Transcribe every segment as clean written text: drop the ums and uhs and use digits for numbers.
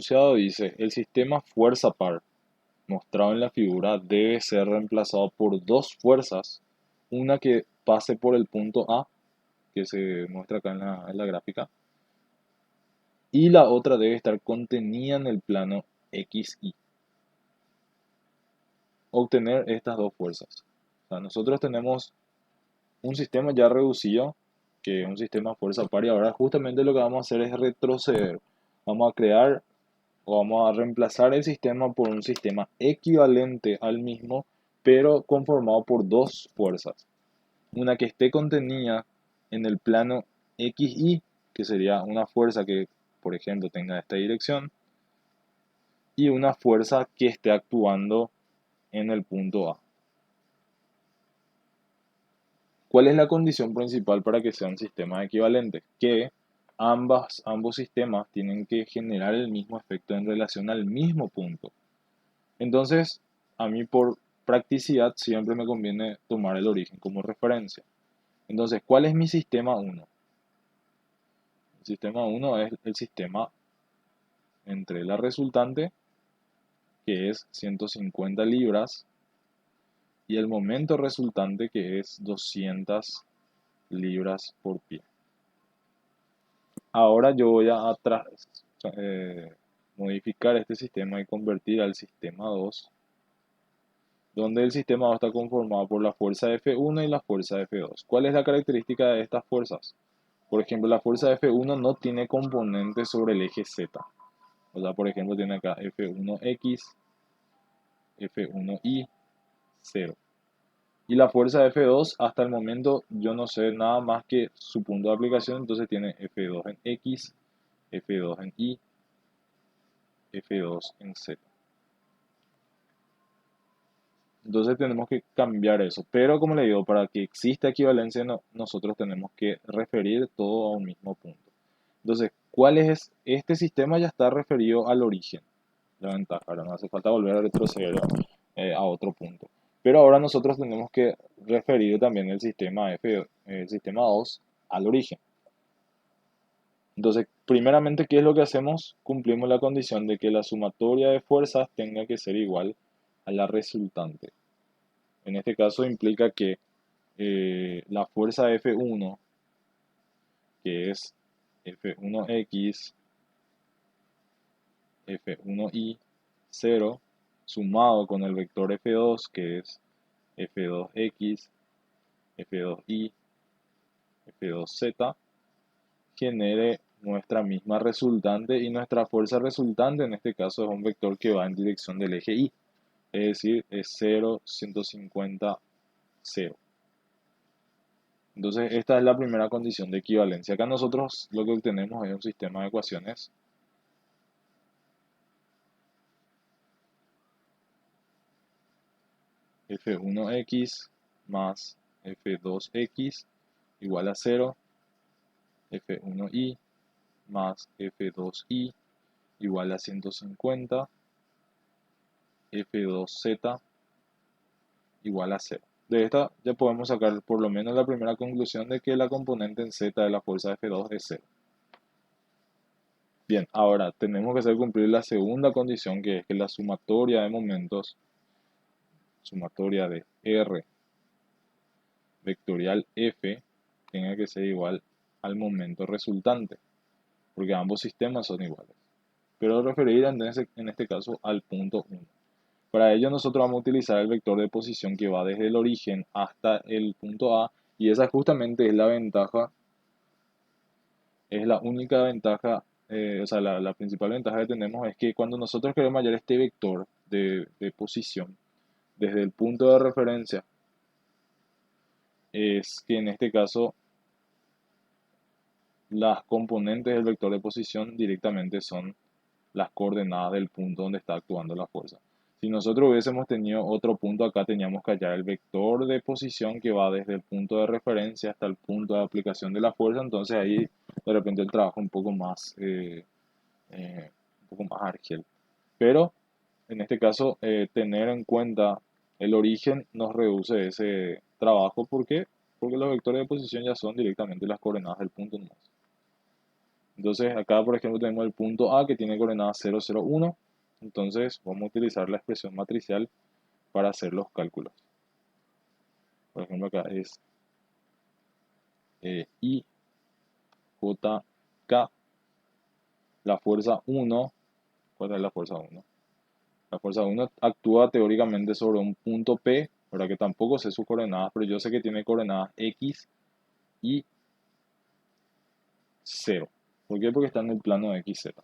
enunciado dice, el sistema fuerza par mostrado en la figura debe ser reemplazado por dos fuerzas, una que pase por el punto A, que se muestra acá en la gráfica, y la otra debe estar contenida en el plano XY. Obtener estas dos fuerzas. O sea, nosotros tenemos un sistema ya reducido, que es un sistema fuerza par, y ahora justamente lo que vamos a hacer es retroceder. Vamos a crear o vamos a reemplazar el sistema por un sistema equivalente al mismo, pero conformado por dos fuerzas. Una que esté contenida en el plano XY, que sería una fuerza que, por ejemplo, tenga esta dirección, y una fuerza que esté actuando en el punto A. ¿Cuál es la condición principal para que sea un sistema equivalente? Que ambos sistemas tienen que generar el mismo efecto en relación al mismo punto. Entonces, a mí por practicidad siempre me conviene tomar el origen como referencia. Entonces, ¿cuál es mi sistema 1? El sistema 1 es el sistema entre la resultante, que es 150 libras, y el momento resultante, que es 200 libras por pie. Ahora yo voy a modificar este sistema y convertir al sistema 2, donde el sistema 2 está conformado por la fuerza F1 y la fuerza F2. ¿Cuál es la característica de estas fuerzas? Por ejemplo, la fuerza F1 no tiene componentes sobre el eje Z. O sea, por ejemplo, tiene acá F1X, F1Y, 0. Y la fuerza F2, hasta el momento yo no sé nada más que su punto de aplicación, entonces tiene F2 en X, F2 en Y, F2 en Z. Entonces tenemos que cambiar eso. Pero como le digo, para que exista equivalencia, nosotros tenemos que referir todo a un mismo punto. Entonces, ¿cuál es este sistema? Ya está referido al origen. La ventaja, ahora no hace falta volver a retroceder a otro punto. Pero ahora nosotros tenemos que referir también el sistema 2 al origen. Entonces, primeramente, ¿qué es lo que hacemos? Cumplimos la condición de que la sumatoria de fuerzas tenga que ser igual a la resultante. En este caso implica que la fuerza F1, que es F1X, F1Y, 0, sumado con el vector F2, que es F2X, F2Y, F2Z, genere nuestra misma resultante, y nuestra fuerza resultante en este caso es un vector que va en dirección del eje Y, es decir, es 0, 150, 0. Entonces, esta es la primera condición de equivalencia. Acá nosotros lo que obtenemos es un sistema de ecuaciones F1X más F2X igual a 0, F1Y más F2Y igual a 150, F2Z igual a 0. De esta ya podemos sacar por lo menos la primera conclusión de que la componente en Z de la fuerza F2 es 0. Bien, ahora tenemos que hacer cumplir la segunda condición, que es que la sumatoria de momentos, sumatoria de R vectorial F, tenga que ser igual al momento resultante, porque ambos sistemas son iguales. Pero referir en este caso al punto 1. Para ello nosotros vamos a utilizar el vector de posición que va desde el origen hasta el punto A, y esa justamente es la ventaja, es la única ventaja, o sea, la principal ventaja que tenemos es que cuando nosotros queremos hallar este vector de posición desde el punto de referencia, es que en este caso las componentes del vector de posición directamente son las coordenadas del punto donde está actuando la fuerza. Si nosotros hubiésemos tenido otro punto acá, teníamos que hallar el vector de posición que va desde el punto de referencia hasta el punto de aplicación de la fuerza, entonces ahí de repente el trabajo un poco más argel. Pero en este caso, tener en cuenta el origen nos reduce ese trabajo. ¿Por qué? Porque los vectores de posición ya son directamente las coordenadas del punto nomás. Entonces acá, por ejemplo, tenemos el punto A que tiene coordenadas 0, 0, 1. Entonces vamos a utilizar la expresión matricial para hacer los cálculos. Por ejemplo, acá es I, J, K, la fuerza 1. ¿Cuál es la fuerza 1? La fuerza 1 actúa teóricamente sobre un punto P, ¿verdad? Que tampoco sé sus coordenadas, pero yo sé que tiene coordenadas X y 0. ¿Por qué? Porque está en el plano de XZ. Entonces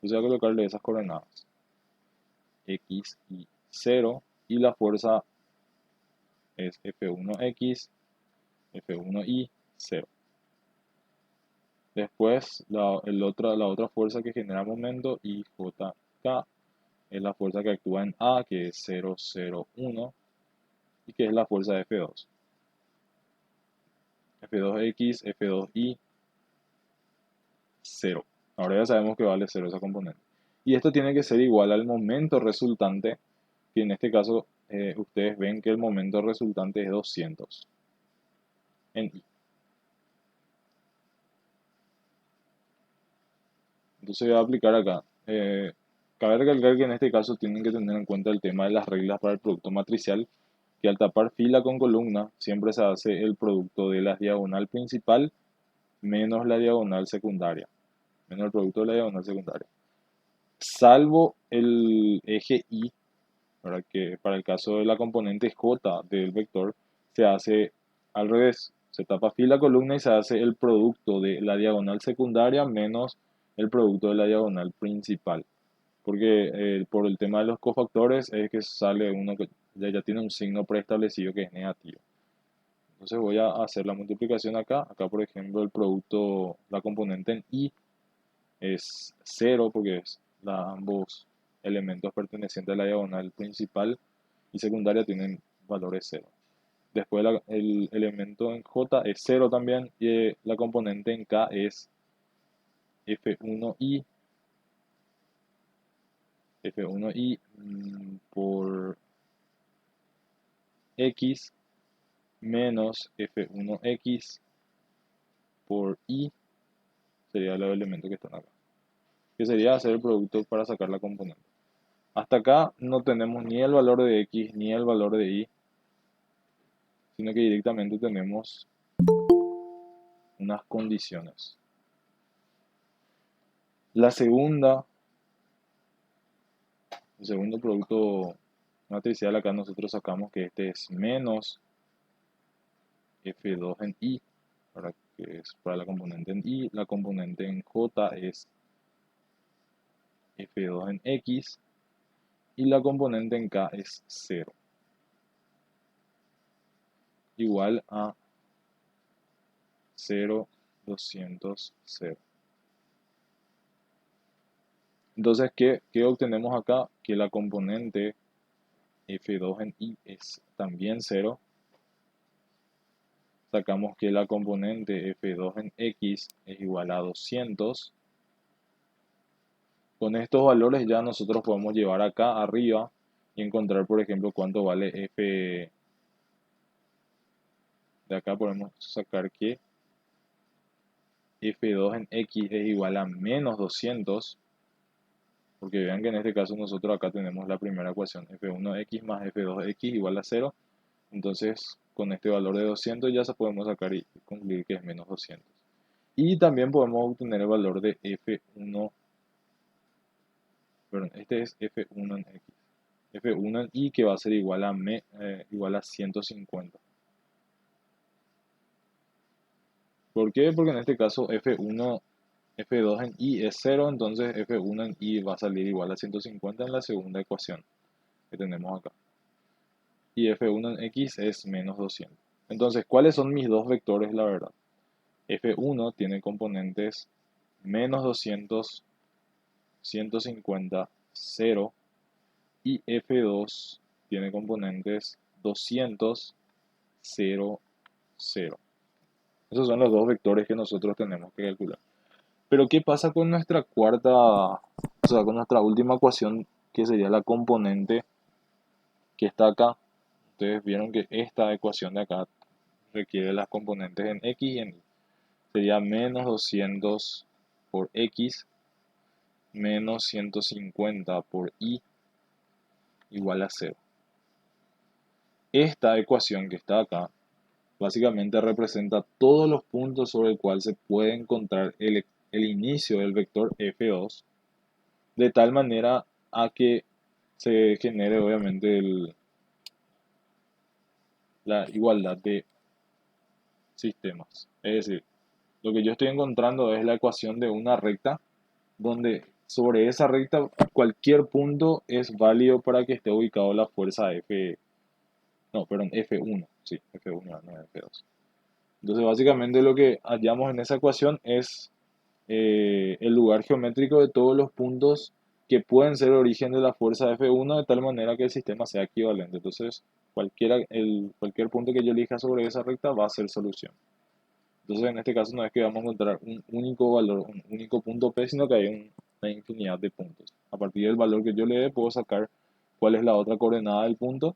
voy a colocarle esas coordenadas. X y 0. Y la fuerza es F1X, F1Y, 0. Después, la otra fuerza que genera momento, IJK, es la fuerza que actúa en A, que es 0, 0, 1, y que es la fuerza de F2. F2X, F2Y, 0. Ahora ya sabemos que vale 0 esa componente. Y esto tiene que ser igual al momento resultante, que en este caso ustedes ven que el momento resultante es 200 en I. Entonces voy a aplicar acá. Cabe recalcar que en este caso tienen que tener en cuenta el tema de las reglas para el producto matricial, que al tapar fila con columna siempre se hace el producto de la diagonal principal menos la diagonal secundaria, menos el producto de la diagonal secundaria. Salvo el eje Y, ¿verdad? Que para el caso de la componente J del vector se hace al revés. Se tapa fila columna y se hace el producto de la diagonal secundaria menos el producto de la diagonal principal. Porque por el tema de los cofactores es que sale uno que ya tiene un signo preestablecido que es negativo. Entonces voy a hacer la multiplicación acá. Acá, por ejemplo, el producto, la componente en Y es 0 porque ambos elementos pertenecientes a la diagonal principal y secundaria tienen valores 0. Después el elemento en J es 0 también y la componente en K es F1i, F1i por X menos F1X por Y sería los elementos que están acá. Que sería hacer el producto para sacar la componente. Hasta acá no tenemos ni el valor de X ni el valor de Y, sino que directamente tenemos unas condiciones. El segundo producto matricial acá nosotros sacamos que este es menos F2 en Y, para que es para la componente en Y, la componente en J es F2 en X y la componente en K es 0, igual a 0, 200, 0. Entonces, ¿qué obtenemos acá? Que la componente F2 en Y es también 0. Sacamos que la componente F2 en X es igual a 200. Con estos valores ya nosotros podemos llevar acá arriba y encontrar, por ejemplo, cuánto vale F. De acá podemos sacar que F2 en X es igual a menos 200. Porque vean que en este caso nosotros acá tenemos la primera ecuación, F1X más F2X igual a 0. Entonces, con este valor de 200 ya se podemos sacar y concluir que es menos 200. Y también podemos obtener el valor de F1, perdón, este es F1 en X. F1 en Y que va a ser igual a 150. ¿Por qué? Porque en este caso F2 en Y es 0, entonces F1 en Y va a salir igual a 150 en la segunda ecuación que tenemos acá. Y F1 en X es menos 200. Entonces, ¿cuáles son mis dos vectores, la verdad? F1 tiene componentes menos 200, 150, 0. Y F2 tiene componentes 200, 0, 0. Esos son los dos vectores que nosotros tenemos que calcular. Pero ¿qué pasa con nuestra con nuestra última ecuación, que sería la componente que está acá? Ustedes vieron que esta ecuación de acá requiere las componentes en X y en Y. Sería menos 200 por X menos 150 por Y igual a 0. Esta ecuación que está acá básicamente representa todos los puntos sobre el cual se puede encontrar el inicio del vector F2, de tal manera a que se genere obviamente la igualdad de sistemas. Es decir, lo que yo estoy encontrando es la ecuación de una recta donde sobre esa recta cualquier punto es válido para que esté ubicado la fuerza F, no, perdón, F1, sí, F1, no F2. Entonces básicamente lo que hallamos en esa ecuación es el lugar geométrico de todos los puntos que pueden ser origen de la fuerza F1 de tal manera que el sistema sea equivalente. Entonces cualquier punto que yo elija sobre esa recta va a ser solución. Entonces en este caso no es que vamos a encontrar un único valor, un único punto P, sino que hay una infinidad de puntos. A partir del valor que yo le dé puedo sacar cuál es la otra coordenada del punto,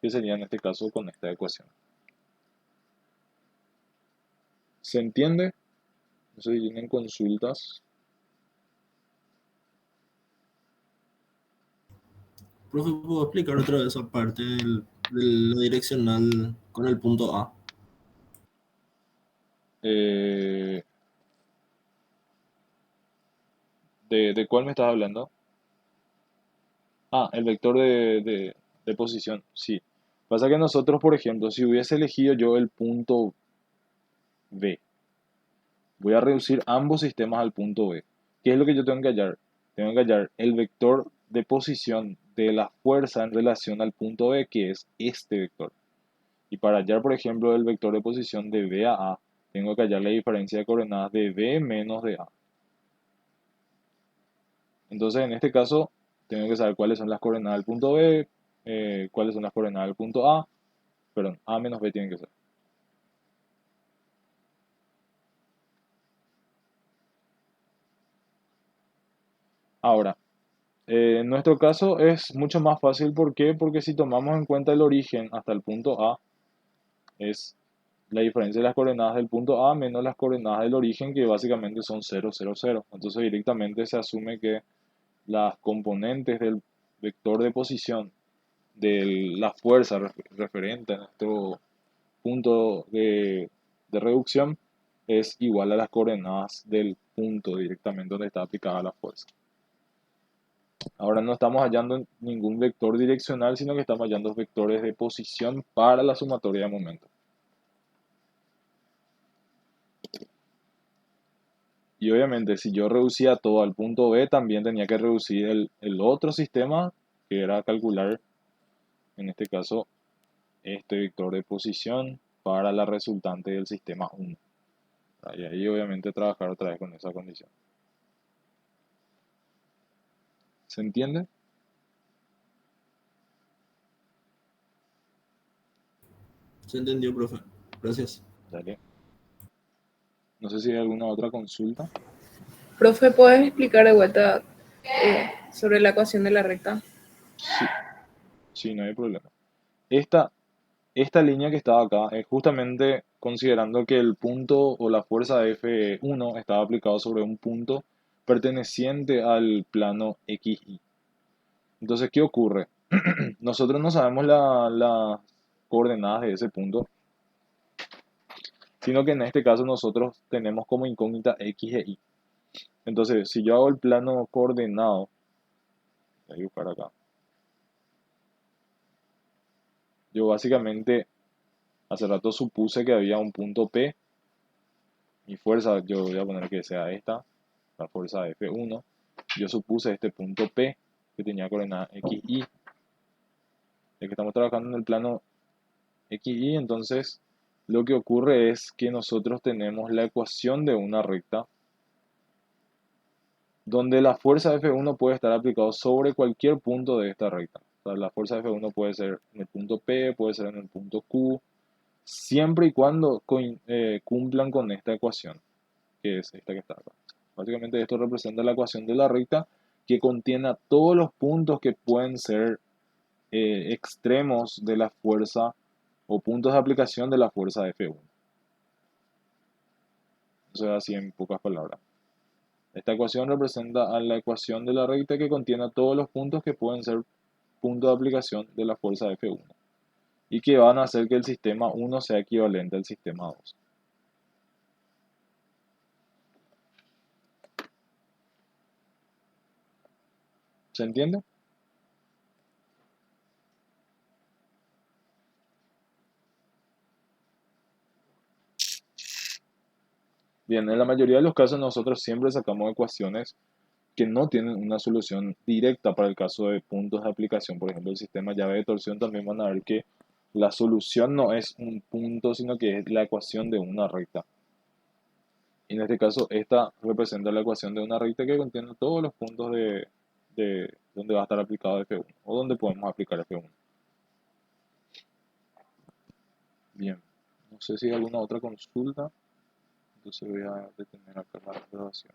que sería en este caso con esta ecuación. ¿Se entiende? No sé si tienen consultas. Profe, ¿puedo explicar otra vez esa parte de lo direccional con el punto A? Eh, ¿De cuál me estás hablando? Ah, el vector de posición, sí. Pasa que nosotros, por ejemplo, si hubiese elegido yo el punto B, voy a reducir ambos sistemas al punto B. ¿Qué es lo que yo tengo que hallar? Tengo que hallar el vector de posición de la fuerza en relación al punto B, que es este vector. Y para hallar, por ejemplo, el vector de posición de B a A, tengo que hallar la diferencia de coordenadas de B menos de A. Entonces, en este caso, tengo que saber cuáles son las coordenadas del punto B, cuáles son las coordenadas del punto A, perdón, A menos B tienen que ser. Ahora, en nuestro caso es mucho más fácil, ¿por qué? Porque si tomamos en cuenta el origen hasta el punto A, es la diferencia de las coordenadas del punto A menos las coordenadas del origen, que básicamente son 0, 0, 0. Entonces directamente se asume que las componentes del vector de posición de la fuerza referente a nuestro punto de reducción es igual a las coordenadas del punto directamente donde está aplicada la fuerza. Ahora no estamos hallando ningún vector direccional, sino que estamos hallando vectores de posición para la sumatoria de momentos. Y obviamente si yo reducía todo al punto B, también tenía que reducir el otro sistema, que era calcular, en este caso, este vector de posición para la resultante del sistema 1. Y ahí obviamente trabajar otra vez con esa condición. ¿Se entiende? ¿Se entendió, profe? Gracias. Dale. No sé si hay alguna otra consulta. Profe, ¿puedes explicar de vuelta sobre la ecuación de la recta? Sí, sí, no hay problema. Esta, esta línea que estaba acá es justamente considerando que el punto o la fuerza de F1 estaba aplicado sobre un punto perteneciente al plano XY. Entonces, ¿qué ocurre? Nosotros no sabemos las coordenadas de ese punto, sino que en este caso nosotros tenemos como incógnita X e Y. Entonces, si yo hago el plano coordenado, voy a buscar acá, yo básicamente hace rato supuse que había un punto P. Mi fuerza, yo voy a poner que sea esta, la fuerza F1. Yo supuse este punto P que tenía coordenadas X, Y. Ya que estamos trabajando en el plano X, Y, entonces lo que ocurre es que nosotros tenemos la ecuación de una recta donde la fuerza F1 puede estar aplicado sobre cualquier punto de esta recta. O sea, la fuerza F1 puede ser en el punto P, puede ser en el punto Q, siempre y cuando cumplan con esta ecuación, que es esta que está acá. Básicamente esto representa la ecuación de la recta que contiene a todos los puntos que pueden ser extremos de la fuerza o puntos de aplicación de la fuerza F1. Eso es así en pocas palabras. Esta ecuación representa a la ecuación de la recta que contiene todos los puntos que pueden ser puntos de aplicación de la fuerza F1 y que van a hacer que el sistema 1 sea equivalente al sistema 2. ¿Se entiende? Bien, en la mayoría de los casos nosotros siempre sacamos ecuaciones que no tienen una solución directa para el caso de puntos de aplicación. Por ejemplo, el sistema llave de torsión también van a ver que la solución no es un punto, sino que es la ecuación de una recta. Y en este caso, esta representa la ecuación de una recta que contiene todos los puntos de donde va a estar aplicado F1 o donde podemos aplicar F1. Bien, no sé si hay alguna otra consulta, entonces voy a detener acá la grabación.